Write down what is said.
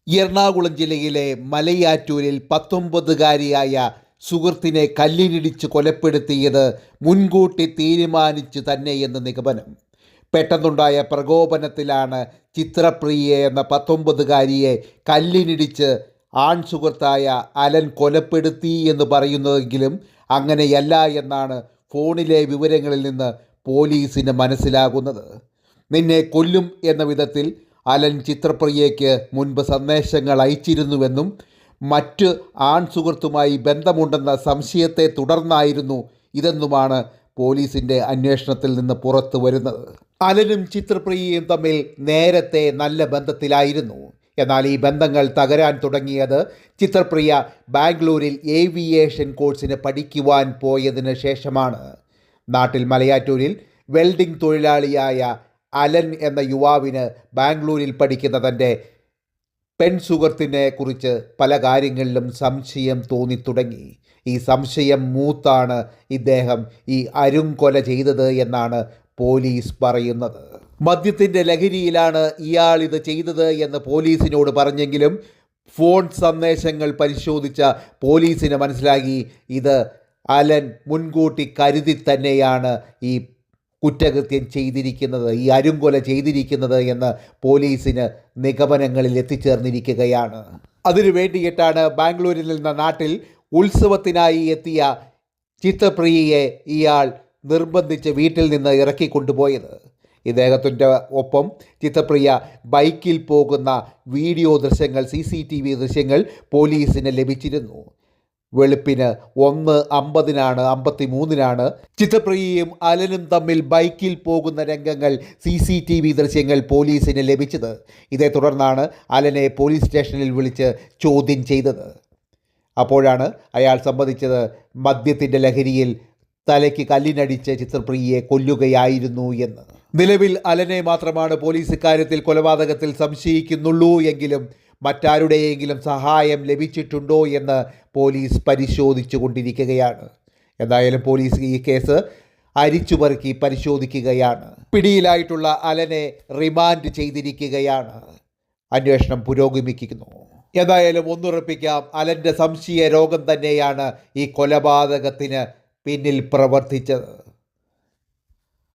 എറണാകുളം ജില്ലയിലെ മലയാറ്റൂരിൽ 19-കാരിയായ സുഹൃത്തിനെ കല്ലിനിടിച്ച് കൊലപ്പെടുത്തിയത് മുൻകൂട്ടി തീരുമാനിച്ചു തന്നെയെന്ന് നിഗമനം. പെട്ടെന്നുണ്ടായ പ്രകോപനത്തിലാണ് ചിത്രപ്രിയ എന്ന 19-കാരിയെ കല്ലിനിടിച്ച് ആൺ സുഹൃത്തായ അലൻ കൊലപ്പെടുത്തി എന്ന് പറയുന്നതെങ്കിലും അങ്ങനെയല്ല എന്നാണ് ഫോണിലെ വിവരങ്ങളിൽ നിന്ന് പോലീസിന് മനസ്സിലാകുന്നത്. നിന്നെ കൊല്ലും എന്ന വിധത്തിൽ അലൻ ചിത്രപ്രിയയ്ക്ക് മുൻപ് സന്ദേശങ്ങൾ അയച്ചിരുന്നുവെന്നും മറ്റ് ആൺ സുഹൃത്തുമായി ബന്ധമുണ്ടെന്ന സംശയത്തെ തുടർന്നായിരുന്നു ഇതെന്നുമാണ് പോലീസിൻ്റെ അന്വേഷണത്തിൽ നിന്ന് പുറത്തു വരുന്നത്. അലനും ചിത്രപ്രിയയും തമ്മിൽ നേരത്തെ നല്ല ബന്ധത്തിലായിരുന്നു. എന്നാൽ ഈ ബന്ധങ്ങൾ തകരാൻ തുടങ്ങിയത് ചിത്രപ്രിയ ബാംഗ്ലൂരിൽ ഏവിയേഷൻ കോഴ്സിന് പഠിക്കുവാൻ പോയതിന് ശേഷമാണ്. നാട്ടിൽ മലയാറ്റൂരിൽ വെൽഡിംഗ് തൊഴിലാളിയായ അലൻ എന്ന യുവാവിന് ബാംഗ്ലൂരിൽ പഠിക്കുന്ന തൻ്റെ പെൺസുഹൃത്തിനെ കുറിച്ച് പല കാര്യങ്ങളിലും സംശയം തോന്നിത്തുടങ്ങി. ഈ സംശയം മൂത്താണ് ഇദ്ദേഹം ഈ അരുംകൊല ചെയ്തത് എന്നാണ് പോലീസ് പറയുന്നത്. മദ്യത്തിൻ്റെ ലഹരിയിലാണ് ഇയാൾ ഇത് ചെയ്തത് എന്ന് പോലീസിനോട് പറഞ്ഞെങ്കിലും ഫോൺ സന്ദേശങ്ങൾ പരിശോധിച്ച പോലീസിന് മനസ്സിലാക്കി ഇത് അലൻ മുൻകൂട്ടി കരുതി തന്നെയാണ് ഈ കുറ്റകൃത്യം ചെയ്തിരിക്കുന്നത്, ഈ അരുംകൊല ചെയ്തിരിക്കുന്നത് എന്ന് പോലീസിന് നിഗമനങ്ങളിൽ എത്തിച്ചേർന്നിരിക്കുകയാണ്. അതിനു വേണ്ടിയിട്ടാണ് ബാംഗ്ലൂരിൽ നിന്ന് നാട്ടിൽ ഉത്സവത്തിനായി എത്തിയ ചിത്രപ്രിയയെ ഇയാൾ നിർബന്ധിച്ച് വീട്ടിൽ നിന്ന് ഇറക്കിക്കൊണ്ടുപോയത്. ഇദ്ദേഹത്തിൻ്റെ ഒപ്പം ചിത്രപ്രിയ ബൈക്കിൽ പോകുന്ന വീഡിയോ ദൃശ്യങ്ങൾ, CCTV ദൃശ്യങ്ങൾ പോലീസിന് ലഭിച്ചിരുന്നു. വെളുപ്പിന് 1:53 ചിത്രപ്രിയയും അലനും തമ്മിൽ ബൈക്കിൽ പോകുന്ന രംഗങ്ങൾ CCTV ദൃശ്യങ്ങൾ പോലീസിന് ലഭിച്ചത്. ഇതേ തുടർന്നാണ് അലനെ പോലീസ് സ്റ്റേഷനിൽ വിളിച്ച് ചോദ്യം ചെയ്തത്. അപ്പോഴാണ് അയാൾ സമ്മതിച്ചത് മദ്യത്തിൻ്റെ ലഹരിയിൽ തലയ്ക്ക് കല്ലിനടിച്ച് ചിത്രപ്രിയയെ കൊല്ലുകയായിരുന്നു എന്ന്. നിലവിൽ അലനെ മാത്രമാണ് പോലീസ് ഇക്കാര്യത്തിൽ കൊലപാതകത്തിൽ സംശയിക്കുന്നുള്ളൂ എങ്കിലും മറ്റാരുടെയെങ്കിലും സഹായം ലഭിച്ചിട്ടുണ്ടോ എന്ന് പോലീസ് പരിശോധിച്ചു കൊണ്ടിരിക്കുകയാണ്. എന്തായാലും പോലീസ് ഈ കേസ് അരിച്ചുപറുക്കി പരിശോധിക്കുകയാണ്. പിടിയിലായിട്ടുള്ള അലനെ റിമാൻഡ് ചെയ്തിരിക്കുകയാണ്. അന്വേഷണം പുരോഗമിക്കുന്നു. എന്തായാലും ഒന്നുറപ്പിക്കാം, അലൻ്റെ സംശയ രോഗം തന്നെയാണ് ഈ കൊലപാതകത്തിന് പിന്നിൽ പ്രവർത്തിച്ചത്.